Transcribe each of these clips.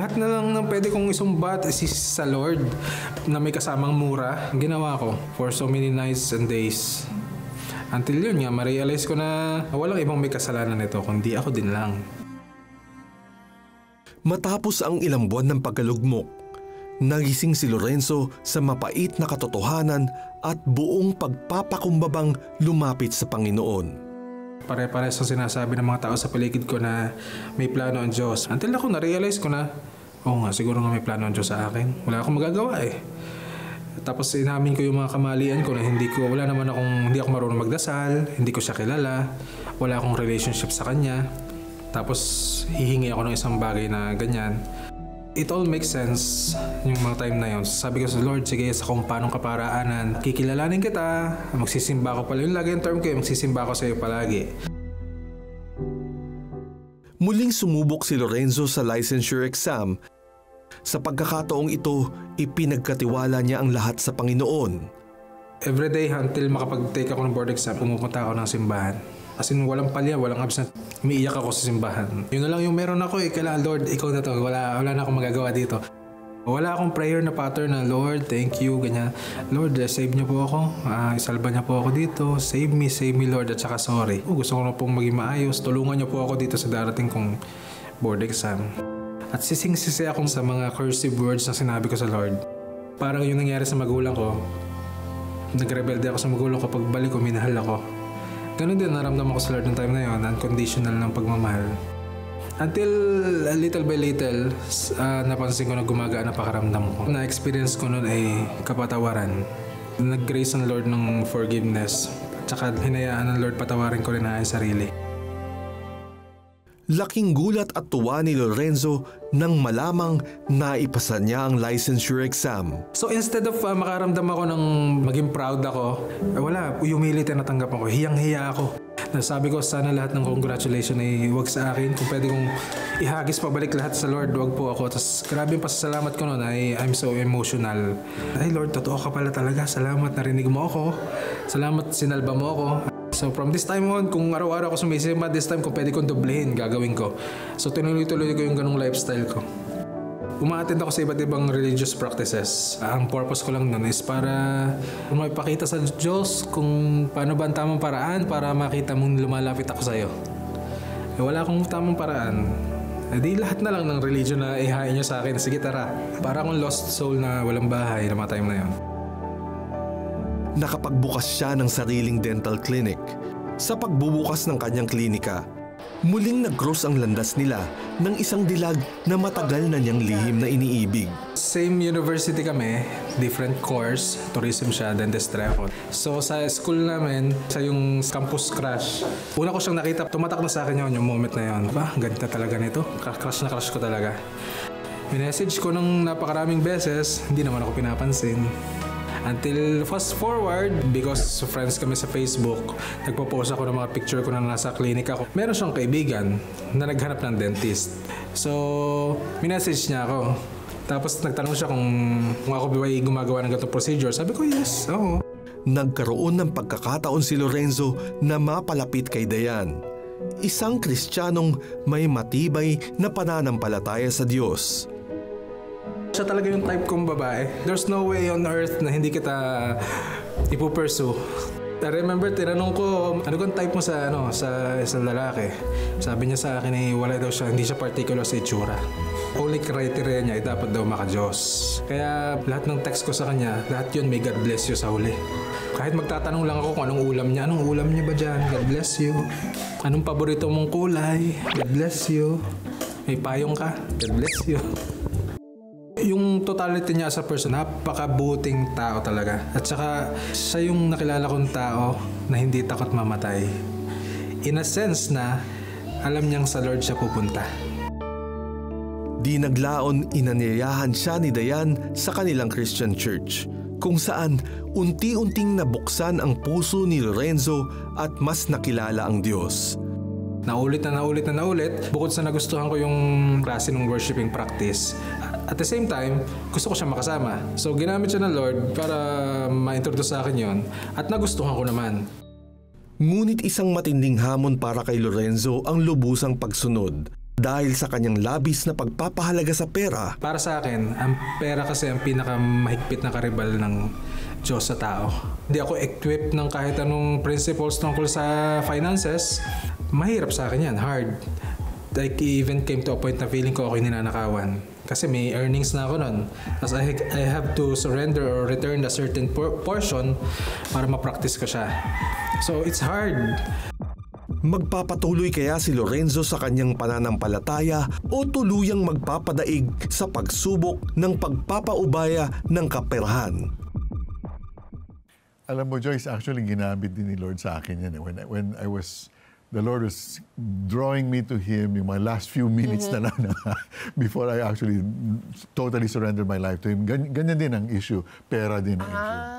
lahat na lang ng pwede kong isumbat is sa Lord na may kasamang mura. Ginawa ko for so many nights and days. Until yun nga, ma-realize ko na walang ibang may kasalanan nito kundi ako din lang. Matapos ang ilang buwan ng pagkalugmok, nagising si Lorenzo sa mapait na katotohanan at buong pagpapakumbabang lumapit sa Panginoon. Pare-pares sa sinasabi ng mga tao sa paligid ko na may plano ang Diyos. Until ako na-realize ko na, oo nga, siguro nga may plano ang Diyos sa akin. Wala akong magagawa eh. Tapos inamin ko yung mga kamalian ko na hindi ako marunong magdasal, hindi ko siya kilala, wala akong relationship sa kanya. Tapos hihingi ako ng isang bagay na ganyan. It all makes sense yung mga time na yun. Sabi ko sa Lord, sige, sa kung paanong kaparaanan, kikilalanin kita, magsisimba ko pala. Yung lagi yung term ko, magsisimba ko sa iyo palagi. Muling sumubok si Lorenzo sa licensure exam. Sa pagkakataong ito, ipinagkatiwala niya ang lahat sa Panginoon. Everyday until makapag-take ako ng board exam, pumupunta ako ng simbahan. As in, walang palya, walang absent. Umiiyak ako sa simbahan. Yun na lang yung meron ako eh. Kailangan, Lord, ikaw na to. Wala na akong magagawa dito. Wala akong prayer na pattern na, Lord, thank you, ganyan. Lord, save niyo po ako. Isalba niyo po ako dito. Save me, Lord, at saka sorry. Gusto ko na pong maging maayos. Tulungan niyo po ako dito sa darating kong board exam. At sising-sisi akong sa mga cursive words na sinabi ko sa Lord. Parang yung nangyari sa magulang ko. Nagrebelde ako sa magulang ko. Pagbalik ko, minahal ako. Ganun din naramdaman ko sa Lord ng time na yun, unconditional ng pagmamahal. Until little by little, napansin ko na gumagaan ang pakaramdam ko. Na-experience ko nun ay kapatawaran. Nag-grace ng Lord ng forgiveness. At saka hinayaan ng Lord patawarin ko rin na ang sarili. Laking gulat at tuwa ni Lorenzo nang malamang naipasa niya ang licensure exam. So instead of makaramdam ako ng maging proud ako, wala, humility na natanggap ako, hiyang-hiya ako. Nasabi ko sana lahat ng congratulations ay huwag sa akin. Kung pwede kong ihagis pabalik lahat sa Lord, huwag po ako. Tapos grabe yung pasasalamat ko noon ay I'm so emotional. Ay Lord, totoo ka pala talaga. Salamat, narinig mo ako. Salamat, sinalba mo ako. So from this time on, kung araw-araw ako sumisimba, this time kung pwede kong doblehin, gagawin ko. So tinuloy-tuloy ko yung ganung lifestyle ko. Uma-attend ako sa iba't ibang religious practices. Ang purpose ko lang nun is para maipakita sa Diyos kung paano ba ang tamang paraan para makita mong lumalapit ako sa iyo. Wala akong tamang paraan. Di lahat na lang ng religion na ihain niya sa akin. Sige tara. Para akong lost soul na walang bahay na mga time na yun. Nakapagbukas siya ng sariling dental clinic. Sa pagbubukas ng kanyang klinika, muling nag-cross ang landas nila ng isang dilag na matagal na niyang lihim na iniibig. Same university kami, different course, tourism siya, dentistry ako. So sa school namin, sa yung campus crush, una ko siyang nakita, tumatak na sa akin yun, yung moment na yun. Ba, ganda talaga nito, crush na crush ko talaga. Minessage ko ng napakaraming beses, hindi naman ako pinapansin. Until fast forward, because friends kami sa Facebook, nagpo-post ako ng mga picture ko na nasa klinik ako. Meron siyang kaibigan na naghanap ng dentist. So, minessage niya ako. Tapos nagtanong siya kung ako ba ay gumagawa ng ganitong procedure. Sabi ko, yes, oo. Nagkaroon ng pagkakataon si Lorenzo na mapalapit kay Dayan. Isang Kristiyanong may matibay na pananampalataya sa Diyos. Siya talaga yung type kong babae. There's no way on earth na hindi kita ipupursue. I remember, tinanong ko, ano kang type mo sa isang lalaki? Sabi niya sa akin wala daw siya, hindi siya particular sa itsura. Only criteria niya ay dapat daw maka-Diyos. Kaya lahat ng text ko sa kanya, lahat yun may God bless you sa huli. Kahit magtatanong lang ako kung anong ulam niya ba dyan? God bless you. Anong paborito mong kulay? God bless you. May payong ka? God bless you. Yung totality niya sa person, napakabuting tao talaga. At saka, siya yung nakilala kong tao na hindi takot mamatay. In a sense na, alam niyang sa Lord siya pupunta. Di naglaon, inanyayahan siya ni Dayan sa kanilang Christian church, kung saan unti-unting nabuksan ang puso ni Lorenzo at mas nakilala ang Diyos. Naulit. Bukod sa nagustuhan ko yung klase ng worshiping practice, at the same time, gusto ko siya makasama. So ginamit siya ng Lord para ma-introduce sa akin yon at nagustuhan ko naman. Ngunit isang matinding hamon para kay Lorenzo ang lubusang pagsunod. Dahil sa kanyang labis na pagpapahalaga sa pera, Para sa akin, ang pera kasi ang pinakamahigpit na karibal ng Diyos sa tao. Hindi ako equipped ng kahit anong principles tungkol sa finances. Mahirap sa akin yan, hard. Like even came to a point na feeling ko ako'y ninanakawan. Kasi may earnings na ako nun. Tapos I have to surrender or return a certain portion para ma-practice ko siya. So it's hard. magpapatuloy kaya si Lorenzo sa kanyang pananampalataya o tuluyang magpapadaig sa pagsubok ng pagpapaubaya ng kaperahan? Alam mo, Joyce, actually ginamit din ni Lord sa akin yan. When the Lord was drawing me to Him yung mga last few minutes na lang before I actually totally surrendered my life to Him. Ganyan din ang issue. Pera din ang issue.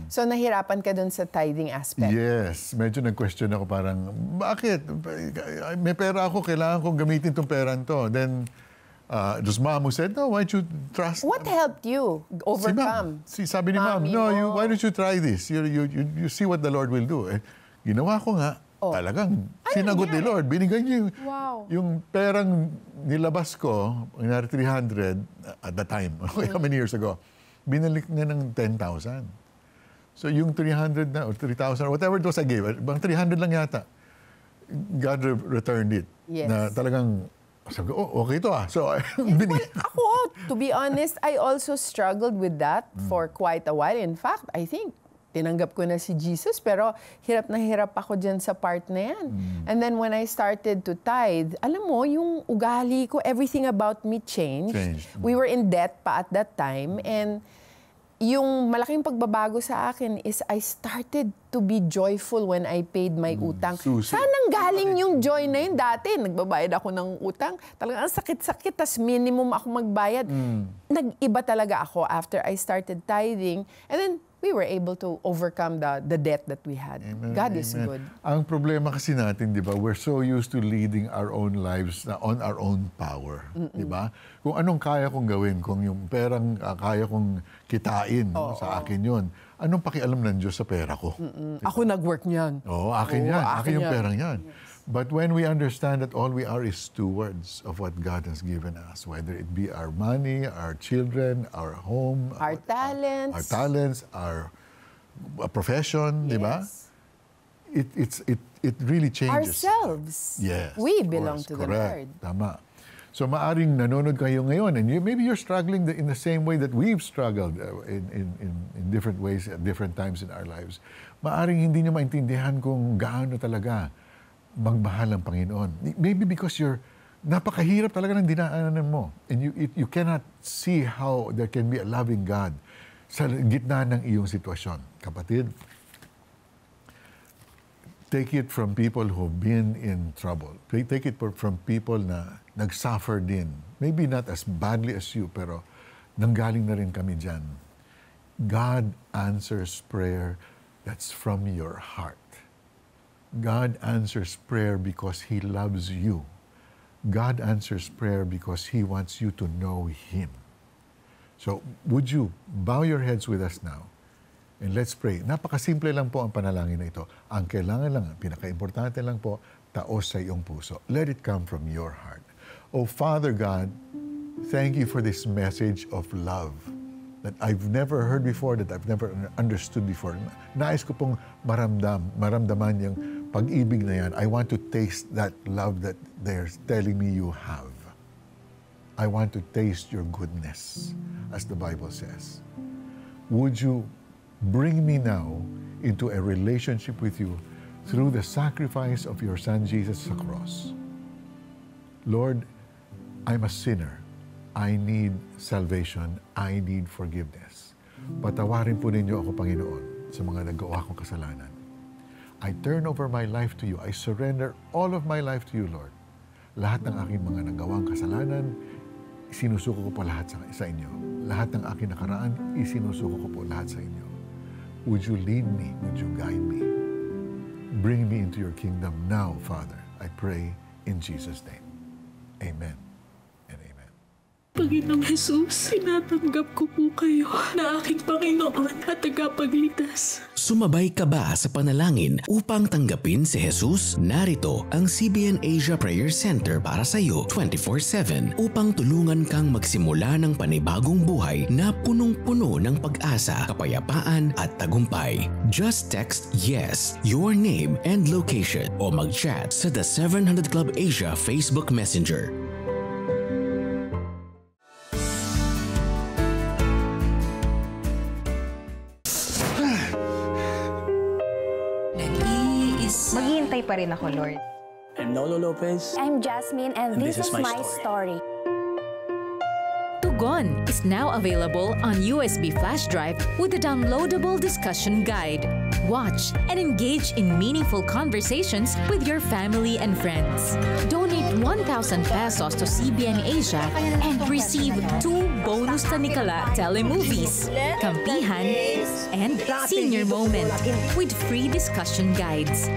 So nahirapan ka dun sa tithing aspect? Yes. Medyo nag-question ako parang, bakit? May pera ako, kailangan kong gamitin tong pera to. Then, just Mom who said, no, why don't you trust? What helped you overcome? Sabi ni Mom, no, why don't you try this? You see what the Lord will do. Ginawa ko nga. Talagang sinagot ni Lord. Binigay niyo yung perang nilabas ko, 300 at the time, how many years ago, binalik niya ng 10,000. So yung 300 na, or 3,000, or whatever it was I gave, bang 300 lang yata, God returned it. Yes. Na talagang, sabi ko, okay ito ah. So, Ako, to be honest, I also struggled with that for quite a while. In fact, I think, tinanggap ko na si Jesus, pero hirap na hirap ako dyan sa part na yan. And then when I started to tithe, alam mo, yung ugali ko, everything about me changed. We were in debt pa at that time, and yung malaking pagbabago sa akin is I started to be joyful when I paid my utang. Saan ang galing yung joy na yun? Dati, nagbabayad ako ng utang. Talagang ang sakit-sakit, tas minimum ako magbayad. Nag-iba talaga ako after I started tithing. And then, we were able to overcome the debt that we had. Amen, God is amen. good. Ang problema kasi natin, di ba, we're so used to leading our own lives na on our own power. Di ba? Kung anong kaya kong gawin, kung yung perang kaya kong kitain sa akin yun, anong pakialam ng Diyos sa pera ko? Ako nag-work niyan. Oo, akin yan. Akin yung perang yan. But when we understand that all we are is stewards of what God has given us, whether it be our money, our children, our home, Our talents. our profession, di ba? It really changes. Ourselves. Yes. We of belong course. to the Correct. Lord. Tama. So maaring nanonood kayo ngayon and maybe you're struggling in the same way that we've struggled in different ways at different times in our lives. Maaring hindi nyo maintindihan kung gaano talaga magmahal ang Panginoon. Maybe because napakahirap talaga ng dinaanan mo. And you cannot see how there can be a loving God sa gitna ng iyong sitwasyon. Kapatid, take it from people who've been in trouble. Take it from people na nag-suffer din. Maybe not as badly as you, pero nanggaling na rin kami dyan. God answers prayer that's from your heart. God answers prayer because He loves you. God answers prayer because He wants you to know Him. So, would you bow your heads with us now? And let's pray. Napakasimple lang po ang panalangin na ito. Ang kailangan lang, pinaka-importante lang po, taos sa iyong puso. Let it come from your heart. Oh, Father God, thank you for this message of love that I've never heard before, that I've never understood before. Nais ko pong maramdaman yung pag-ibig na yan. I want to taste that love that they're telling me you have. I want to taste your goodness, as the Bible says. Would you bring me now into a relationship with you through the sacrifice of your Son Jesus sa cross? Lord, I'm a sinner. I need salvation. I need forgiveness. Patawarin po ninyo ako, Panginoon, sa mga nagawa kong kasalanan. I turn over my life to you. I surrender all of my life to you, Lord. Lahat ng aking mga nagawang kasalanan, isinusuko ko po lahat sa inyo. Lahat ng aking nakaraan, isinusuko ko po lahat sa inyo. Would you lead me? Would you guide me? Bring me into your kingdom now, Father. I pray in Jesus' name. Amen and amen. Panginoong Jesus, tinatanggap ko po kayo na aking Panginoon at tagapagligtas. Sumabay ka ba sa panalangin upang tanggapin si Jesus? Narito ang CBN Asia Prayer Center para sa iyo 24/7 upang tulungan kang magsimula ng panibagong buhay na punong-puno ng pag-asa, kapayapaan at tagumpay. Just text YES, your name and location o mag-chat sa The 700 Club Asia Facebook Messenger. Maghihintay pa rin ako, Lord. I'm Nolo Lopez. I'm Jasmine, and this is my story. Tugon is now available on USB flash drive with a downloadable discussion guide. Watch and engage in meaningful conversations with your family and friends. Donate 1,000 pesos to CBN Asia and receive 2 bonus Tanikala telemovies, Kampihan, and Senior Moment with free discussion guides.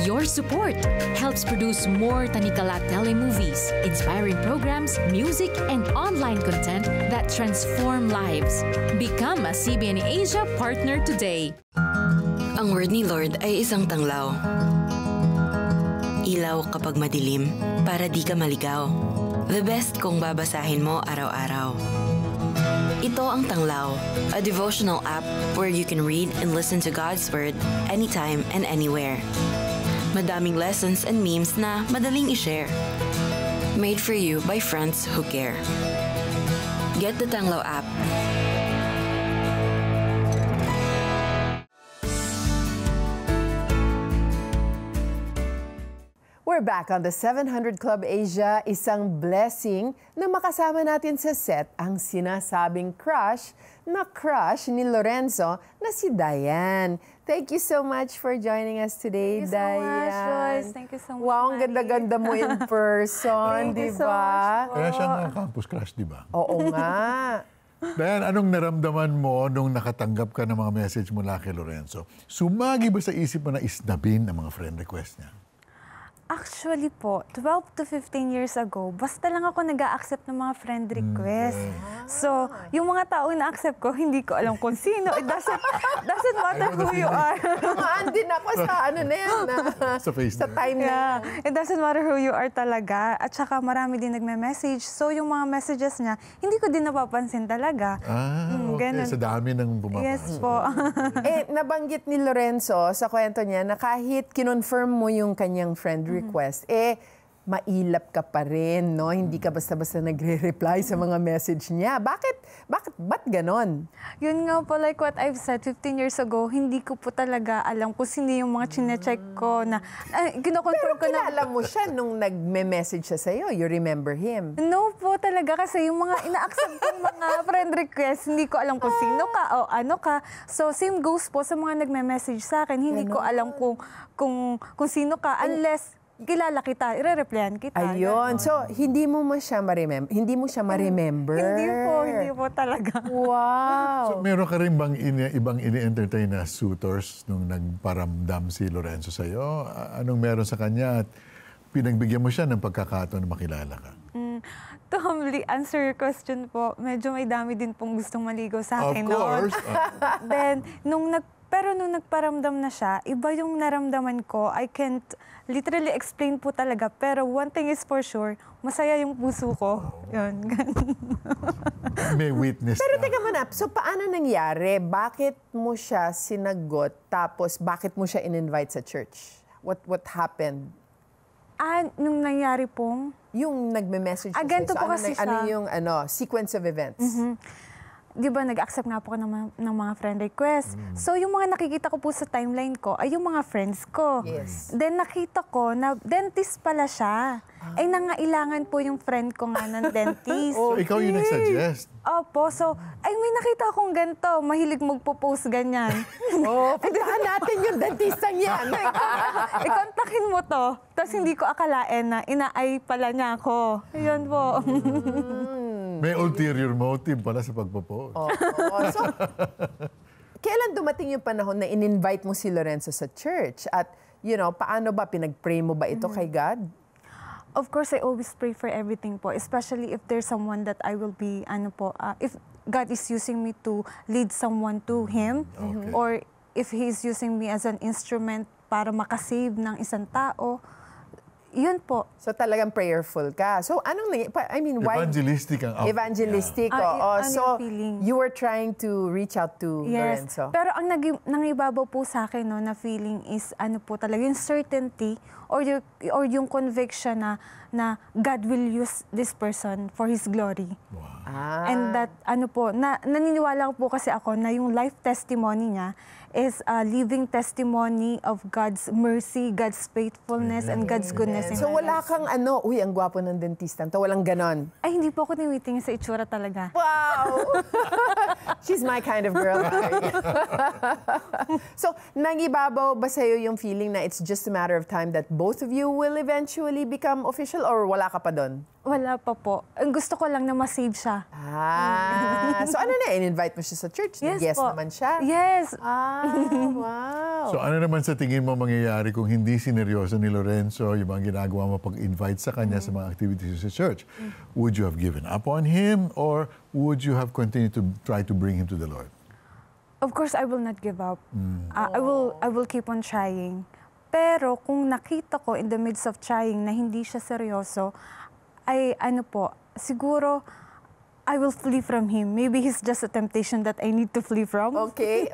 Your support helps produce more Tanikala telemovies, inspiring programs, music, and online content that transform lives. Become a CBN Asia partner today. Ang word ni Lord ay isang tanglaw. Ilaw kapag madilim, para di ka maligaw. The best kung babasahin mo araw-araw. Ito ang Tanglaw, a devotional app where you can read and listen to God's Word anytime and anywhere. Madaming lessons and memes na madaling i-share. Made for you by friends who care. Get the Tanglaw app. We're back on the 700 Club Asia. Isang blessing na makasama natin sa set ang sinasabing crush ni Lorenzo na si Diane. Thank you so much for joining us today, Diane. Thank you so much, Joyce. Thank you so much, Wow, ang Manny. ganda-ganda mo in person, di ba? Kaya siya nga campus crush, di ba? Oo nga. Diane, anong naramdaman mo nung nakatanggap ka ng mga message mula kay Lorenzo? Sumagi ba sa isip mo na isnabin ang mga friend request niya? Actually po, 12 to 15 years ago, basta lang ako nag-a-accept ng mga friend request. So, yung mga tao na accept ko, hindi ko alam kung sino. It doesn't matter who you are. Tumaan din ako sa ano na yan. Sa face sa time na. It doesn't matter who you are talaga. At saka marami din nagme-message. So, yung mga messages niya, hindi ko din napapansin talaga. Okay. Ganun. Sa dami ng pumapasok. Yes po. Nabanggit ni Lorenzo sa kwento niya na kahit kinonfirm mo yung kanyang friend request, mailap ka pa rin, no? Hindi ka basta-basta nagre-reply sa mga message niya. Ba't ganon? Yun nga po, like what I've said 15 years ago, hindi ko po talaga alam kung sino yung mga chinecheck ko na, kinocontrol ko na. Pero kilala mo siya nung nagme-message siya sa'yo. You remember him? No po talaga, kasi yung mga ina-accept kong mga friend request, hindi ko alam kung sino ka o ano ka. So, same goes po sa mga nagme-message sa akin. Hindi ko alam kung sino ka unless kilala kita, ire-replyan kita. Ayun. So, hindi mo siya ma-remember? Hindi po talaga. Wow. So, meron ka rin bang ibang ini-entertain na suitors nung nagparamdam si Lorenzo sa'yo? Anong meron sa kanya at pinagbigyan mo siya ng pagkakataon na makilala ka? To humbly answer your question po, medyo may dami din pong gustong maligo sa akin. Of course. Then, pero nung nagparamdam na siya, iba yung naramdaman ko. I can't literally explain po talaga. Pero one thing is for sure, masaya yung puso ko. Yun. May witness Pero na. teka muna, so paano nangyari? Bakit mo siya sinagot? Tapos bakit mo siya in-invite sa church? What happened? Nung nangyari pong? Yung nagme-message siya ganito sa'yo. po kasi ano siya. yung sequence of events? Di ba, nag-accept nga po ako ng mga friend request. So, yung mga nakikita ko po sa timeline ko ay yung mga friends ko. Yes. Then, nakita ko na dentist pala siya. Ay, nangailangan po yung friend ko nga ng dentist. So, ikaw yung nag-suggest? Opo. So, may nakita akong ganito. Mahilig magpo-post ganyan. Puntahan natin yung dentistang yan. Ikontakin mo to. Tapos hindi ko akalain na inaay pala niya ako. Yun po. May ulterior motive pala sa pagpo-post. So, kailan dumating yung panahon na in-invite mo si Lorenzo sa church? At, paano ba? Pinag-pray mo ba ito kay God? Of course, I always pray for everything po, especially if there's someone that I will be, if God is using me to lead someone to Him, or if He's using me as an instrument para makasave ng isang tao, yun po. So talagang prayerful ka. So why? Evangelistic ang outlook. Evangelistic. So you were trying to reach out to Lorenzo. Pero ang nangibabaw po sa akin na feeling is talaga yung certainty or yung conviction na God will use this person for His glory. Wow. And that naniniwala po kasi ako na yung life testimony niya is a living testimony of God's mercy, God's faithfulness, and God's goodness. So wala kang uy, ang gwapo ng dentista. Walang ganon. Ay, hindi po ako tinitingin sa itsura talaga. Wow! She's my kind of girl. So, nangibabaw ba sa'yo yung feeling na it's just a matter of time that both of you will eventually become official or wala ka pa doon? Wala pa po. Ang gusto ko lang na ma-save siya. So in-invite mo siya sa church? Yes po. Naman siya? Yes. Wow. So ano naman sa tingin mo mangyayari kung hindi sineryoso ni Lorenzo yung mga ginagawa mo pag-invite sa kanya sa mga activities sa church? Would you have given up on him or would you have continued to try to bring him to the Lord? Of course, I will not give up. I will keep on trying. Pero kung nakita ko in the midst of trying na hindi siya seryoso, ay siguro I will flee from him. Maybe he's just a temptation that I need to flee from. Okay.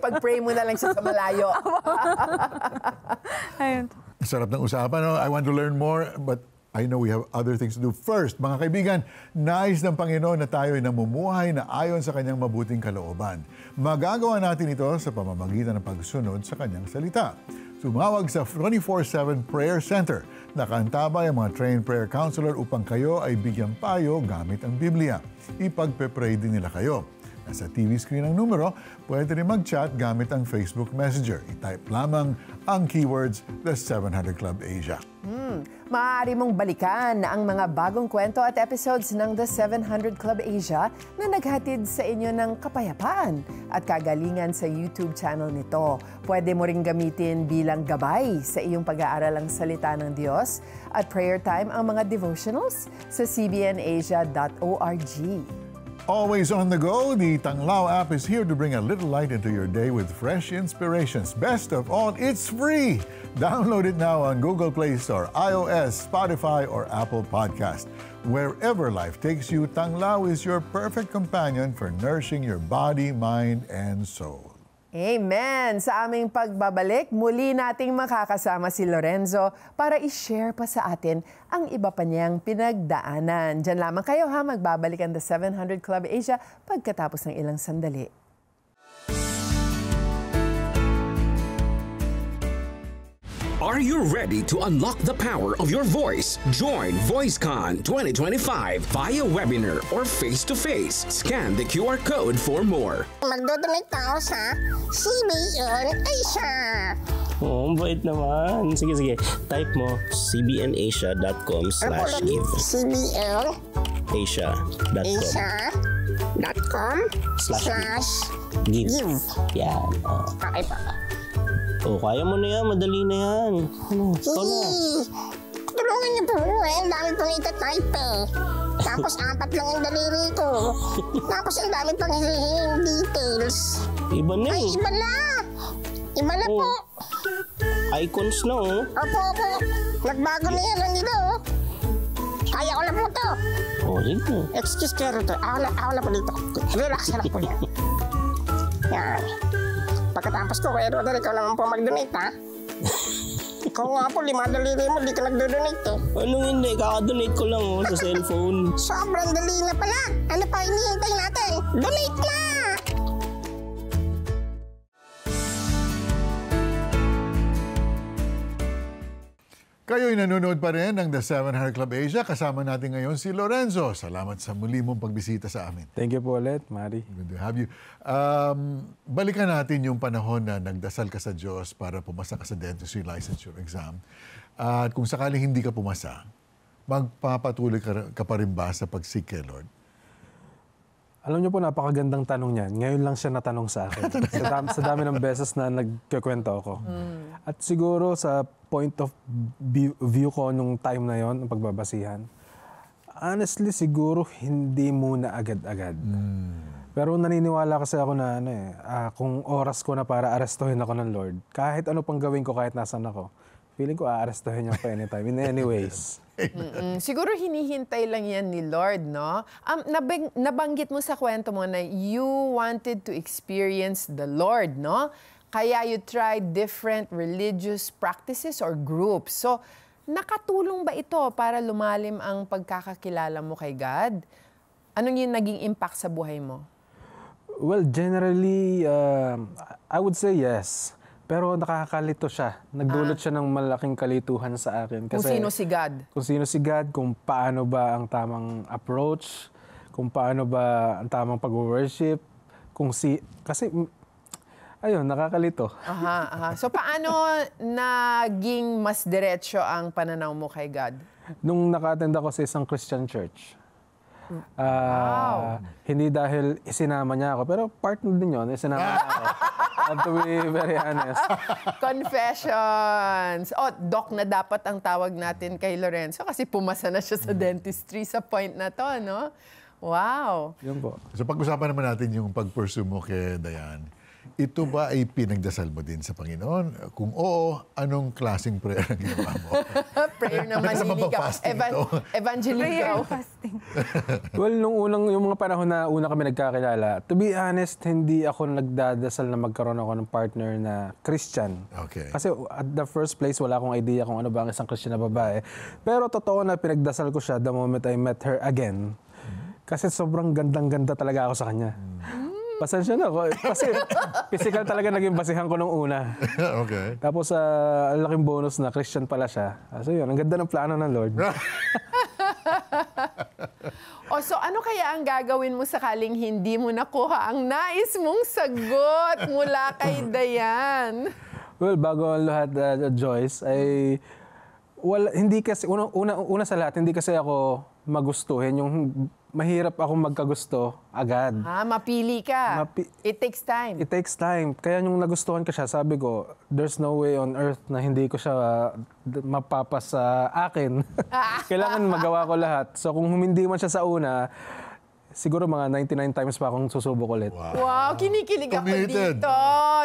Pag-pray mo na lang siya sa malayo. Ayun. Sarap ng usapan. No? I want to learn more, but I know we have other things to do. First, mga kaibigan, nais ng Panginoon na tayo ay namumuhay na ayon sa Kanyang mabuting kalooban. Magagawa natin ito sa pamamagitan ng pagsunod sa Kanyang salita. Tumawag sa 24/7 Prayer Center. Nakaantabay ang mga trained prayer counselor upang kayo ay bigyang payo gamit ang Biblia. Ipagpe-pray din nila kayo. Nasa TV screen ang numero, pwede rin mag-chat gamit ang Facebook Messenger. I-type lamang ang keywords The 700 Club Asia. Maaari mong balikan ang mga bagong kwento at episodes ng The 700 Club Asia na naghatid sa inyo ng kapayapaan at kagalingan sa YouTube channel nito. Pwede mo ring gamitin bilang gabay sa iyong pag-aaral ng salita ng Diyos at prayer time ang mga devotionals sa cbnasia.org. Always on the go, the Tanglao app is here to bring a little light into your day with fresh inspirations. Best of all, it's free! Download it now on Google Play Store, iOS, Spotify, or Apple Podcast. Wherever life takes you, Tanglao is your perfect companion for nourishing your body, mind, and soul. Amen! Sa aming pagbabalik, muli nating makakasama si Lorenzo para i-share pa sa atin ang iba pa niyang pinagdaanan. Diyan lamang kayo magbabalik ang The 700 Club Asia pagkatapos ng ilang sandali. Are you ready to unlock the power of your voice? Join VoiceCon 2025 via webinar or face-to-face. Scan the QR code for more. Magdodonate ako sa CBN Asia. Oo, bait naman. Sige. Type mo cbnasia.com/give. cbnasia.com/give. Yan. Okay pa. Oh, kaya mo na yan. Madali na yan. Ikaw na. Tulungan niyo po. Ang dami pang itatype eh. Tapos 4 lang ang daliri ko. Tapos ang dami pang hihing details. Iba na eh. Ay, iba na. Iba na po. Icons na oh. Opo. Nagbago na yan ang nila oh. Kaya ko na po to. Oh, sige. Excuse kero to. Ako na po dito. Relax na po yan. Yan. Pagkatapos ko, kaya Rodel, ikaw naman po mag-donate, ha? Ikaw nga po, 5 daliri mo, di ka nag-donate, eh. Anong hindi? Kaka-donate ko lang, oh, sa cellphone. Sobrang dali na pala. Ano pa hinihintay natin? Donate na! Kayo'y nanonood pa rin ng The 700 Club Asia. Kasama natin ngayon si Lorenzo. Salamat sa muli mong pagbisita sa amin. Thank you po ulit, Mari. Good to have you. Balikan natin yung panahon na nagdasal ka sa Diyos para pumasa ka sa dentistry licensure exam. At kung sakaling hindi ka pumasa, magpapatuloy ka pa rin ba sa pag-seek kay Lord? Alam niyo po, napakagandang tanong niyan. Ngayon lang siya natanong sa akin. sa dami ng beses na nagkikwento ako. At siguro sa point of view ko nung time na yon, ng pagbabasihan, honestly, siguro hindi muna agad-agad. Pero naniniwala kasi ako na kung oras ko na para arestuhin ako ng Lord, kahit ano pang gawin ko, kahit nasan ako, feeling ko aarestuhin niya pa anytime, in any ways. Siguro hinihintay lang yan ni Lord, no? Nabanggit mo sa kwento mo na you wanted to experience the Lord, no? Kaya you tried different religious practices or groups. So, nakatulong ba ito para lumalim ang pagkakakilala mo kay God? Anong yung naging impact sa buhay mo? Well, generally, I would say yes. Pero nakakalito siya. Nagdulot siya ng malaking kalituhan sa akin. Kasi, kung sino si God. Kung sino si God, kung paano ba ang tamang approach, kung paano ba ang tamang pag-worship, kasi, ayun, nakakalito. So, paano naging mas diretso ang pananaw mo kay God? Nung naka-attend ako sa isang Christian church. Wow. Hindi dahil isinama niya ako, pero part na din yun, isinama niya ako. To be very honest. Confessions. Doc na dapat ang tawag natin kay Lorenzo kasi pumasa na siya sa dentistry sa point na to, no? Wow. Yun po. So pag-usapan naman natin yung pag-pursue mo kay Dayan. Ito ba ay pinagdasal mo din sa Panginoon? Kung oo, anong klaseng prayer ang ginawa mo? Prayer na maniligaw. Evangelical. Fasting. Well, yung mga panahon na una kami nagkakilala, to be honest, hindi ako nagdadasal na magkaroon ako ng partner na Christian. Okay. Kasi at the first place, wala akong idea kung ano ba ang isang Christian na babae. Pero totoo na pinagdasal ko siya the moment I met her again. Kasi sobrang gandang-ganda talaga ako sa kanya. Pasensya na ako. Kasi physical talaga naging basihan ko nung una. Okay. Tapos ang laking bonus na Christian pala siya. So yun, ang ganda ng plano ng Lord. So ano kaya ang gagawin mo sakaling hindi mo nakuha ang nais mong sagot mula kay Dayan? Well, bago ang lahat, Joyce, ay hindi kasi, una sa lahat, hindi kasi ako magustuhin yung mahirap akong magkagusto agad. Mapili ka. It takes time. It takes time. Kaya yung nagustuhan ko siya, sabi ko, there's no way on earth na hindi ko siya mapapas sa akin. Kailangan magawa ko lahat. So kung hindi man siya sa una, siguro mga 99 times pa akong susubok ulit. Wow, kinikilig ako dito.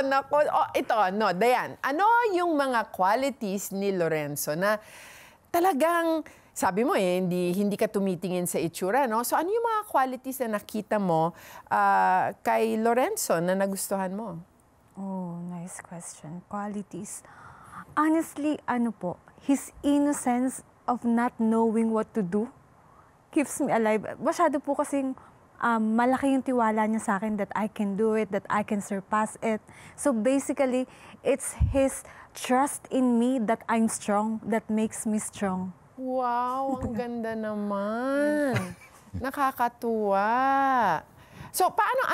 Nako, Dayan, ano yung mga qualities ni Lorenzo na talagang sabi mo hindi ka tumitingin sa itsura, no? So ano yung mga qualities na nakita mo kay Lorenzo na nagustuhan mo? Oh, nice question. Qualities. Honestly, his innocence of not knowing what to do keeps me alive. Masyado po kasing malaki yung tiwala niya sa akin that I can do it, that I can surpass it. So basically, it's his trust in me that I'm strong that makes me strong. Wow, ang ganda naman. Nakakatuwa. So, paano,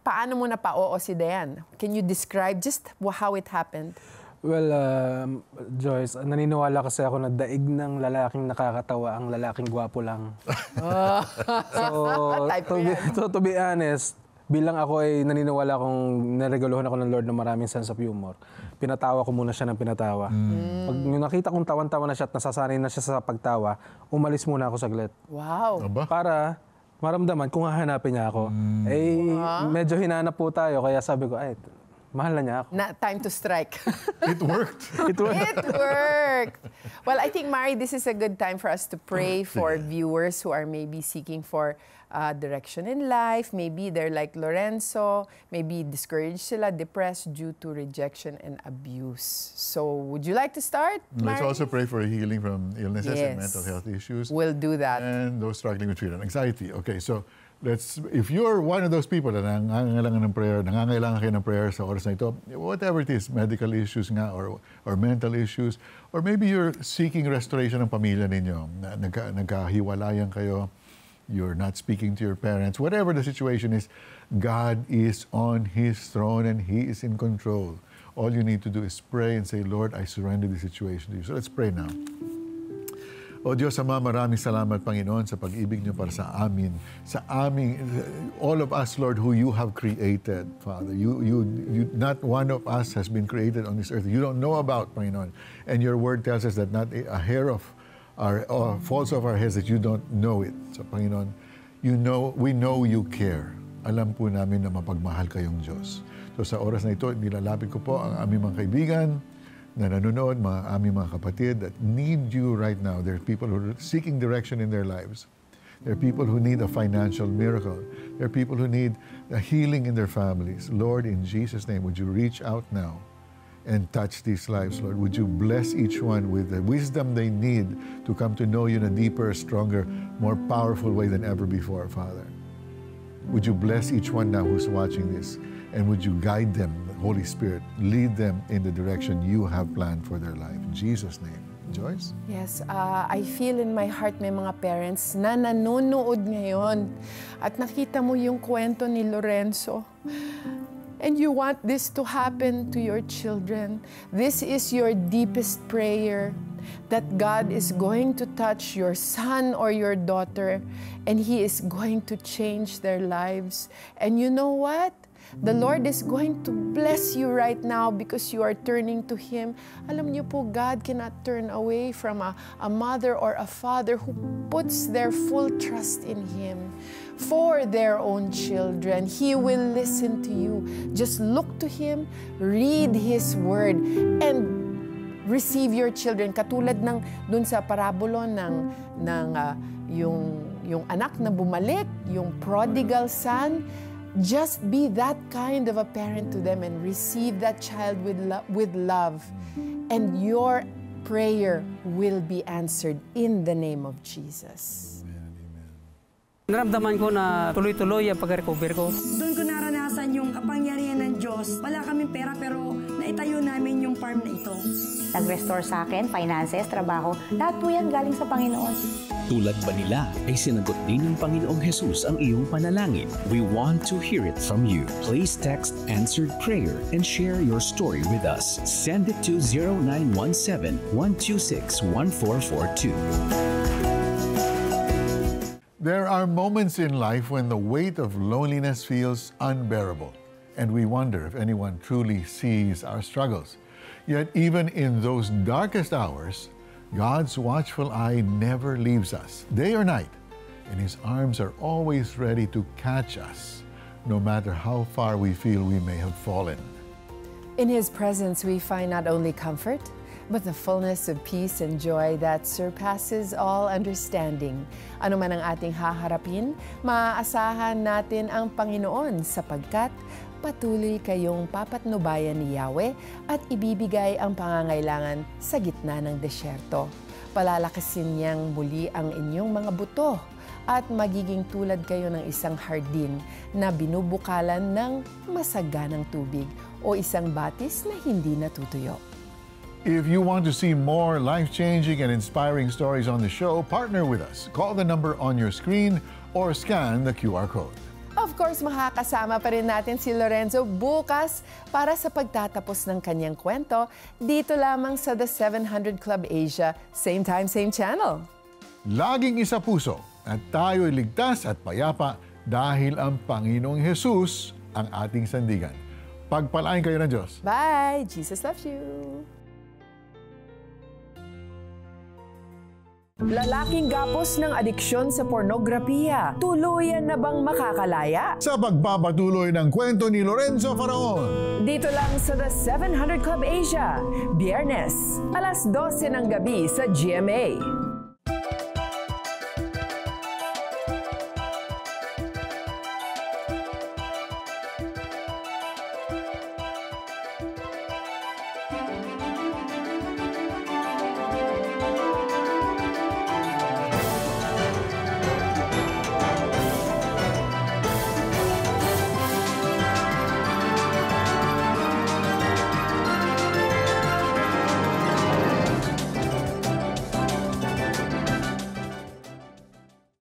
paano mo napao si Dayan? Can you describe just how it happened? Well, Joyce, naniniwala kasi ako na daig ng lalaking nakakatawa ang lalaking gwapo lang. To be honest, bilang ako ay naniniwala akong naregaluhan ako ng Lord ng maraming sense of humor. Pinatawa ko muna siya ng pinatawa. Pag nakita kong tawan-tawa na siya at nasasanay na siya sa pagtawa, umalis muna ako saglit. Wow. Para maramdaman kung hahanapin niya ako. Medyo hinanap po tayo, kaya sabi ko, mahal na niya ako. Time to strike. It worked. It worked. Well, I think, Mari, this is a good time for us to pray for viewers who are maybe seeking for direction in life. Maybe they're like Lorenzo. Maybe discouraged sila, depressed due to rejection and abuse. So, would you like to start, Let's Mari? also pray for healing from illnesses and mental health issues. We'll do that. And those struggling with fear and anxiety. Okay, so if you're one of those people na nangangailangan ng prayer, nangangailangan kayo ng prayer sa oras na ito, whatever it is, medical issues nga or mental issues, or maybe you're seeking restoration ng pamilya ninyo, nagkahiwalayan kayo, you're not speaking to your parents, whatever the situation is, God is on His throne and He is in control. All you need to do is pray and say, Lord, I surrender this situation to you. So let's pray now. O Diyos Ama, maraming salamat, Panginoon, sa pag-ibig niyo para sa amin. All of us, Lord, who you have created, Father. Not one of us has been created on this earth. You don't know about, Panginoon. And your word tells us that not a hair of falls off our heads that you don't know it. So, Panginoon, we know you care. Alam po namin na mapagmahal kayong Diyos. So, sa oras na ito, nilalapit ko po ang aming mga kaibigan na nanonood, aming mga kapatid that need you right now. There are people who are seeking direction in their lives. There are people who need a financial miracle. There are people who need a healing in their families. Lord, in Jesus' name, would you reach out now and touch these lives, Lord? Would you bless each one with the wisdom they need to come to know you in a deeper, stronger, more powerful way than ever before, Father? Would you bless each one now who's watching this? And would you guide them, Holy Spirit, lead them in the direction you have planned for their life. In Jesus' name. Joyce? Yes, I feel in my heart may mga parents na nanonood ngayon at nakita mo yung kwento ni Lorenzo. And you want this to happen to your children. This is your deepest prayer, that God is going to touch your son or your daughter and He is going to change their lives. And you know what? The Lord is going to bless you right now because you are turning to Him. Alam niyo po, God cannot turn away from a mother or a father who puts their full trust in Him for their own children. He will listen to you. Just look to Him, read His Word, and receive your children. Katulad ng dun sa parabolon yung anak na bumalik, yung prodigal son. Just be that kind of a parent to them and receive that child with love. And your prayer will be answered in the name of Jesus. Naramdaman ko na tuloy-tuloy ang pag-recover ko. Doon ko naranasan yung kapangyarihan ng Diyos. Wala kaming pera pero naitayo namin yung farm na ito. Nag-restore sa akin, finances, trabaho, lahat po yan galing sa Panginoon. Tulad ba nila ay sinagot din ng Panginoong Jesus ang iyong panalangin? We want to hear it from you. Please text answered prayer and share your story with us. Send it to 0917-126-1442. There are moments in life when the weight of loneliness feels unbearable, and we wonder if anyone truly sees our struggles. Yet even in those darkest hours, God's watchful eye never leaves us, day or night, and His arms are always ready to catch us, no matter how far we feel we may have fallen. In His presence, we find not only comfort, but the fullness of peace and joy that surpasses all understanding. Ano man ang ating haharapin, maaasahan natin ang Panginoon sapagkat patuloy kayong papatnubayan ni Yahweh at ibibigay ang pangangailangan sa gitna ng desyerto. Palalakasin niyang muli ang inyong mga buto at magiging tulad kayo ng isang hardin na binubukalan ng masaganang tubig o isang batis na hindi natutuyo. If you want to see more life-changing and inspiring stories on the show, partner with us. Call the number on your screen or scan the QR code. Of course, makakasama pa rin natin si Lorenzo bukas para sa pagtatapos ng kanyang kwento dito lamang sa The 700 Club Asia. Same time, same channel. Laging isa puso at tayo'y ligtas at payapa dahil ang Panginoong Jesus ang ating sandigan. Pagpalain kayo ng Diyos. Bye! Jesus loves you! Lalaking gapos ng adiksyon sa pornografiya, tuluyan na bang makakalaya? Sa pagpapatuloy ng kwento ni Lorenzo Faraon. Dito lang sa The 700 Club Asia, Biyernes, alas 12 ng gabi sa GMA.